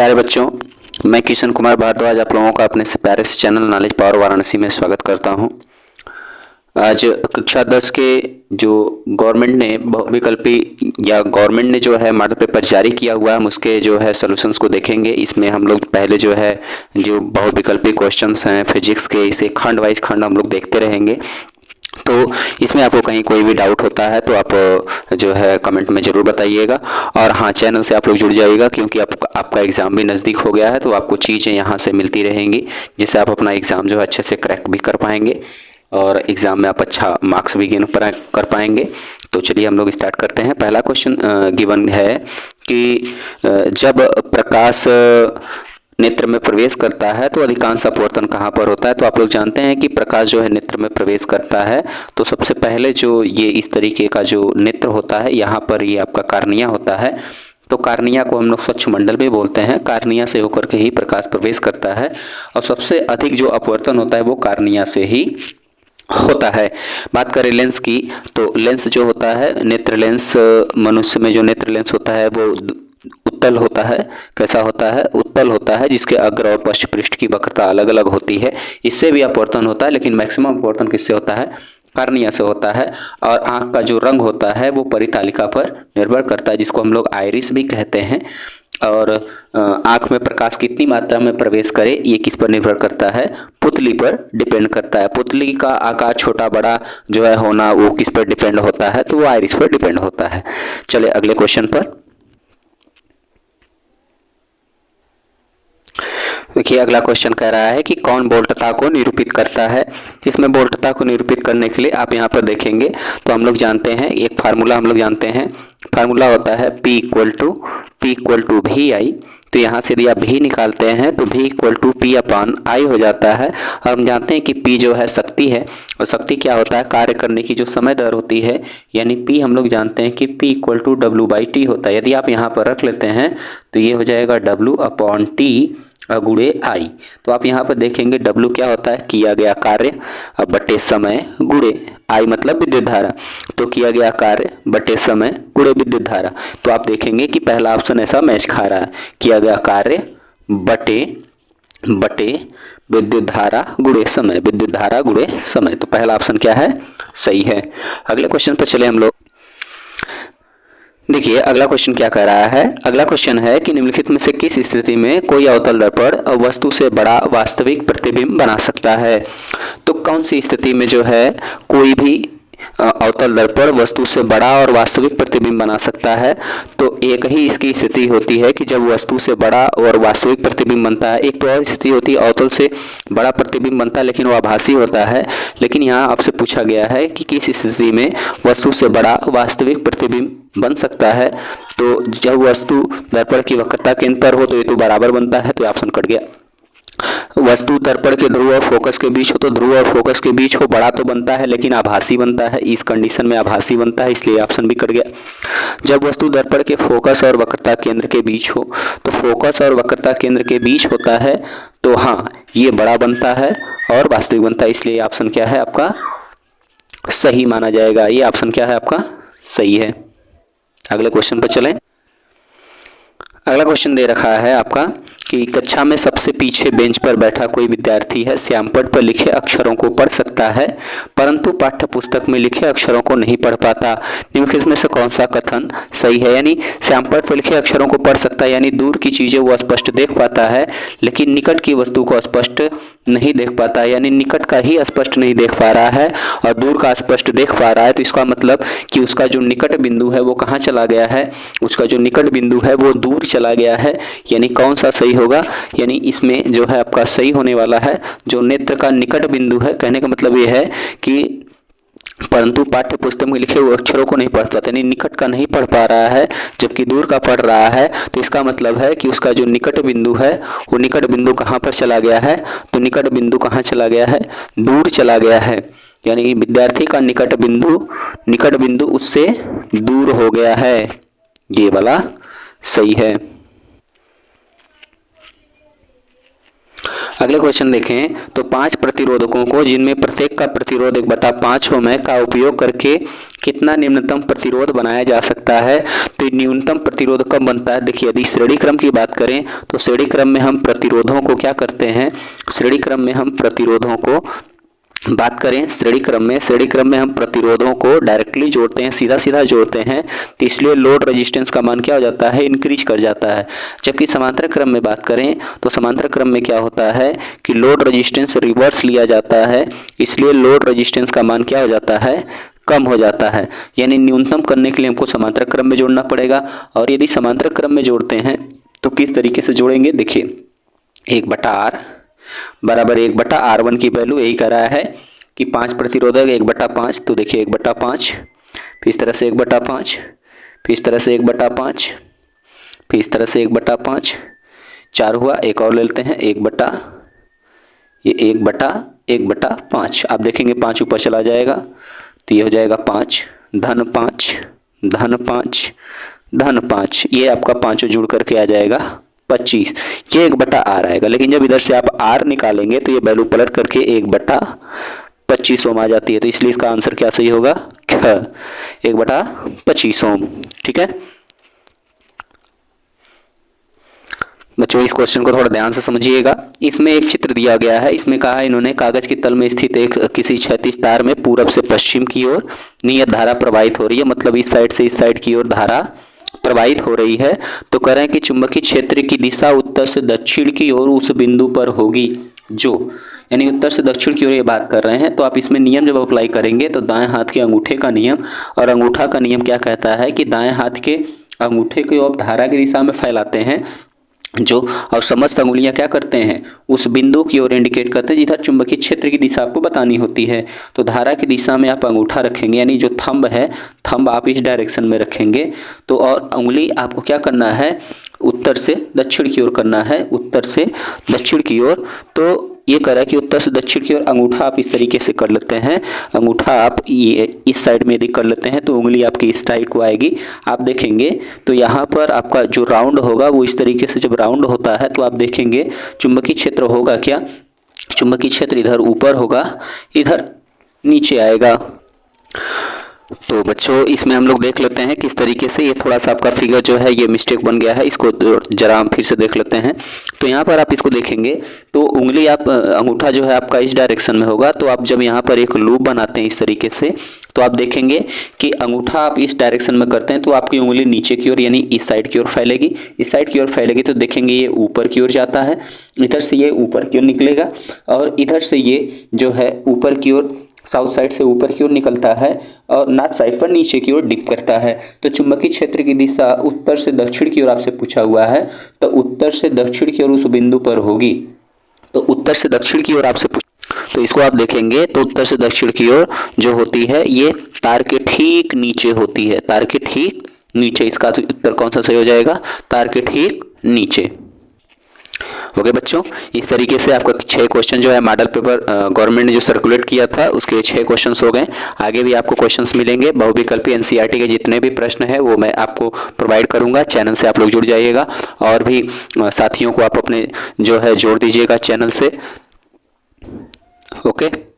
प्यारे बच्चों, मैं किशन कुमार भारद्वाज आप लोगों का अपने से प्यारे से चैनल नॉलेज पावर वाराणसी में स्वागत करता हूं। आज कक्षा 10 के जो गवर्नमेंट ने बहुविकल्पी या गवर्नमेंट ने जो है मॉडल पेपर जारी किया हुआ है, हम उसके जो है सॉल्यूशंस को देखेंगे। इसमें हम लोग पहले जो है जो बहुविकल्पी क्वेश्चंस हैं फिजिक्स के, इसे खंड वाइज खंड हम लोग देखते रहेंगे। तो इसमें आपको कहीं कोई भी डाउट होता है तो आप जो है कमेंट में ज़रूर बताइएगा। और हाँ, चैनल से आप लोग जुड़ जाइएगा क्योंकि आपका एग्ज़ाम भी नज़दीक हो गया है, तो आपको चीज़ें यहाँ से मिलती रहेंगी जिससे आप अपना एग्ज़ाम जो है अच्छे से क्रैक भी कर पाएंगे और एग्ज़ाम में आप अच्छा मार्क्स भी गेन कर पाएंगे। तो चलिए हम लोग स्टार्ट करते हैं। पहला क्वेश्चन गिवन है कि जब प्रकाश नेत्र में प्रवेश करता है तो अधिकांश अपवर्तन कहाँ पर होता है। तो आप लोग जानते हैं कि प्रकाश जो है नेत्र में प्रवेश करता है तो सबसे पहले जो ये इस तरीके का जो नेत्र होता है, यहाँ पर ये आपका कार्निया होता है। तो कार्निया को हम लोग स्वच्छ मंडल भी बोलते हैं। कार्निया से होकर के ही प्रकाश प्रवेश करता है और सबसे अधिक जो अपवर्तन होता है वो कार्निया से ही होता है। बात करें लेंस की, तो लेंस जो होता है नेत्र लेंस, मनुष्य में जो नेत्र लेंस होता है वो उत्तल होता है। कैसा होता है? उत्तल होता है, जिसके अग्र और पश्च पृष्ठ की वक्रता अलग अलग होती है। इससे भी अपवर्तन होता है, लेकिन मैक्सिमम अपवर्तन किससे होता है? कार्निया से होता है। और आँख का जो रंग होता है वो परितालिका पर निर्भर करता है, जिसको हम लोग आइरिस भी कहते हैं। और आँख में प्रकाश कितनी मात्रा में प्रवेश करे ये किस पर निर्भर करता है? पुतली पर डिपेंड करता है। पुतली का आकार छोटा बड़ा जो है होना वो किस पर डिपेंड होता है? तो वो आइरिस पर डिपेंड होता है। चले अगले क्वेश्चन पर। देखिए अगला क्वेश्चन कह रहा है कि कौन वोल्टता को निरूपित करता है। इसमें वोल्टता को निरूपित करने के लिए आप यहाँ पर देखेंगे तो हम लोग जानते हैं एक फार्मूला हम लोग जानते हैं। फार्मूला होता है P इक्वल टू वी आई। तो यहाँ से यदि आप भी निकालते हैं तो V equal to P upon I हो जाता है। और हम जानते हैं कि P जो है शक्ति है, और शक्ति क्या होता है? कार्य करने की जो समय दर होती है, यानी P हम लोग जानते हैं कि P इक्वल टू W/T होता है। यदि आप यहाँ पर रख लेते हैं तो ये हो जाएगा W/T गुणे आई। तो आप यहाँ पर देखेंगे W क्या होता है? किया गया कार्य बटे समय गुणे आई मतलब विद्युत धारा। तो किया गया कार्य बटे समय गुणे विद्युत धारा। तो आप देखेंगे कि पहला ऑप्शन ऐसा मैच खा रहा है, किया गया कार्य बटे विद्युत धारा गुणे समय, विद्युत धारा गुणे समय। तो पहला ऑप्शन क्या है? सही है। अगले क्वेश्चन पर चले हम लोग। देखिए अगला क्वेश्चन क्या कह रहा है। अगला क्वेश्चन है कि निम्नलिखित में से किस स्थिति में कोई अवतल दर्पण वस्तु से बड़ा वास्तविक प्रतिबिंब बना सकता है। तो कौन सी स्थिति में जो है कोई भी अवतल दर्पण वस्तु से बड़ा और वास्तविक प्रतिबिंब बना सकता है? तो एक ही इसकी स्थिति होती है कि जब वस्तु से बड़ा और वास्तविक प्रतिबिंब बनता है। एक तो और स्थिति होती है अवतल से बड़ा प्रतिबिंब बनता है लेकिन वो आभासी होता है। लेकिन यहाँ आपसे पूछा गया है कि किस स्थिति में वस्तु से बड़ा वास्तविक प्रतिबिंब बन सकता है। तो जब वस्तु दर्पण की वक्रता केंद्र पर हो तो ये तो बराबर बनता है, तो ऑप्शन कट गया। वस्तु दर्पण के ध्रुव और फोकस के बीच हो तो ध्रुव और फोकस के बीच हो, बड़ा तो बनता है लेकिन आभासी बनता है। इस कंडीशन में आभासी बनता है, इसलिए ऑप्शन भी कट गया। जब वस्तु दर्पण के फोकस और वक्रता केंद्र के बीच हो तो फोकस और वक्रता केंद्र के बीच होता है, तो हाँ ये बड़ा बनता है और वास्तविक बनता है, इसलिए ऑप्शन क्या है आपका? सही माना जाएगा। ये ऑप्शन क्या है आपका? सही है। अगले क्वेश्चन पर चलें। अगला क्वेश्चन दे रखा है आपका कि कक्षा में सबसे पीछे बेंच पर बैठा कोई विद्यार्थी है, श्यामपट्ट पर लिखे अक्षरों को पढ़ सकता है परंतु पाठ्य पुस्तक में लिखे अक्षरों को नहीं पढ़ पाता। निम्नलिखित में से कौन सा कथन सही है? यानी श्यामपट्ट पर लिखे अक्षरों को पढ़ सकता है, यानी दूर की चीजें वो स्पष्ट देख पाता है लेकिन निकट की वस्तु को स्पष्ट नहीं देख पाता, यानी निकट का ही स्पष्ट नहीं देख पा रहा है और दूर का स्पष्ट देख पा रहा है। तो इसका मतलब कि उसका जो निकट बिंदु है वो कहाँ चला गया है? उसका जो निकट बिंदु है वो दूर चला गया है। यानी कौन सा सही होगा? यानी इसमें जो है आपका सही होने वाला है जो नेत्र का निकट बिंदु है। कहने का मतलब ये है कि परंतु पाठ्य पुस्तक में लिखे हुए अक्षरों को नहीं पढ़ पाता, यानी निकट का नहीं पढ़ पा रहा है जबकि दूर का पढ़ रहा है। तो इसका मतलब है कि उसका जो निकट बिंदु है वो निकट बिंदु कहाँ पर चला गया है? तो निकट बिंदु कहाँ चला गया है? दूर चला गया है। यानी विद्यार्थी का निकट बिंदु उससे दूर हो गया है। ये वाला सही है। अगले क्वेश्चन देखें तो 5 प्रतिरोधकों को जिनमें प्रत्येक का प्रतिरोध 1/5 ओम है का उपयोग करके कितना निम्नतम प्रतिरोध बनाया जा सकता है। तो न्यूनतम प्रतिरोध कब बनता है, देखिए यदि श्रेणी क्रम की बात करें तो श्रेणी क्रम में हम प्रतिरोधों को क्या करते हैं, श्रेणी क्रम में हम प्रतिरोधों को बात करें, श्रेणी क्रम में हम प्रतिरोधों को डायरेक्टली जोड़ते हैं, सीधा सीधा जोड़ते हैं, तो इसलिए लोड रेजिस्टेंस का मान क्या हो जाता है, इंक्रीज कर जाता है। जबकि समांतर क्रम में बात करें तो समांतर क्रम में क्या होता है कि लोड रेजिस्टेंस रिवर्स लिया जाता है, इसलिए लोड रेजिस्टेंस का मान क्या हो जाता है, कम हो जाता है। यानी न्यूनतम करने के लिए हमको समांतर क्रम में जोड़ना पड़ेगा। और यदि समांतर क्रम में जोड़ते हैं तो किस तरीके से जोड़ेंगे, देखिए 1/R बराबर 1/R1 की वैल्यू यही कह रहा है कि 5 प्रतिरोधक 1/5, तो देखिए 1/5, फिर इस तरह से 1/5, फिर इस तरह से 1/5, फिर इस तरह से 1/5, 4 हुआ, एक और ले लेते हैं 1/5। आप देखेंगे 5 ऊपर चला जाएगा तो ये हो जाएगा 5 धन 5 धन 5 धन 5, ये आपका पाँचों जुड़ करके आ जाएगा 25, ये 1/R आएगा। लेकिन जब इधर से आप R निकालेंगे तो ये वैल्यू पलट करके 1/25 ओम आ जाती है, तो इसलिए इसका आंसर क्या सही होगा, 1/25 ओम। ठीक है बच्चों, इस क्वेश्चन को थोड़ा ध्यान से समझिएगा। इसमें एक चित्र दिया गया है, इसमें कहा है इन्होंने कागज की तल में स्थित एक किसी क्षैतिज तार में पूरब से पश्चिम की ओर नियत धारा प्रवाहित हो रही है, मतलब इस साइड से इस साइड की ओर धारा प्रवाहित हो रही है। तो कह रहे हैं कि चुंबकीय क्षेत्र की दिशा उत्तर से दक्षिण की ओर उस बिंदु पर होगी जो, यानी उत्तर से दक्षिण की ओर ये बात कर रहे हैं। तो आप इसमें नियम जब अप्लाई करेंगे तो दाएं हाथ के अंगूठे का नियम, और अंगूठा का नियम क्या कहता है कि दाएं हाथ के अंगूठे को आप धारा की दिशा में फैलाते हैं जो, और समस्त अंगुलियां क्या करते हैं, उस बिंदु की ओर इंडिकेट करते हैं जिधर चुंबकीय क्षेत्र की दिशा आपको बतानी होती है। तो धारा की दिशा में आप अंगूठा रखेंगे, यानी जो थंब है, थंब आप इस डायरेक्शन में रखेंगे। तो और उंगली आपको क्या करना है, उत्तर से दक्षिण की ओर करना है, उत्तर से दक्षिण की ओर। तो ये कह रहा है कि उत्तर से दक्षिण की ओर अंगूठा आप इस तरीके से कर लेते हैं, अंगूठा आप ये इस साइड में यदि कर लेते हैं तो उंगली आपकी इस साइड को आएगी। आप देखेंगे तो यहाँ पर आपका जो राउंड होगा वो इस तरीके से जब राउंड होता है तो आप देखेंगे चुंबकीय क्षेत्र होगा क्या, चुंबकीय क्षेत्र इधर ऊपर होगा, इधर नीचे आएगा। तो बच्चों इसमें हम लोग देख लेते हैं किस तरीके से, ये थोड़ा सा आपका फिगर जो है ये मिस्टेक बन गया है, इसको जरा हम फिर से देख लेते हैं। तो यहाँ पर आप इसको देखेंगे तो उंगली आप, अंगूठा जो है आपका इस डायरेक्शन में होगा। तो आप जब यहाँ पर एक लूप बनाते हैं इस तरीके से तो आप देखेंगे कि अंगूठा आप इस डायरेक्शन में करते हैं तो आपकी उंगली नीचे की ओर यानी इस साइड की ओर फैलेगी, इस साइड की ओर फैलेगी तो देखेंगे ये ऊपर की ओर जाता है, इधर से ये ऊपर की ओर निकलेगा, और इधर से ये जो है ऊपर की ओर, साउथ साइड से ऊपर की ओर निकलता है और नॉर्थ साइड पर नीचे की ओर डिप करता है। तो चुंबकीय क्षेत्र की दिशा उत्तर से दक्षिण की ओर आपसे पूछा हुआ है, तो उत्तर से दक्षिण की ओर उस बिंदु पर होगी। तो उत्तर से दक्षिण की ओर आपसे तो इसको आप देखेंगे तो उत्तर से दक्षिण की ओर जो होती है ये तार के ठीक नीचे होती है, तार के ठीक नीचे। इसका तो उत्तर कौन सा सही हो जाएगा, तार के ठीक नीचे। ओके बच्चों, इस तरीके से आपका 6 क्वेश्चन जो है मॉडल पेपर गवर्नमेंट ने जो सर्कुलेट किया था उसके 6 क्वेश्चंस हो गए। आगे भी आपको क्वेश्चंस मिलेंगे, बहुविकल्पी एनसीईआरटी के जितने भी प्रश्न है वो मैं आपको प्रोवाइड करूंगा। चैनल से आप लोग जुड़ जाइएगा और भी साथियों को आप अपने जो है जोड़ दीजिएगा चैनल से। ओके।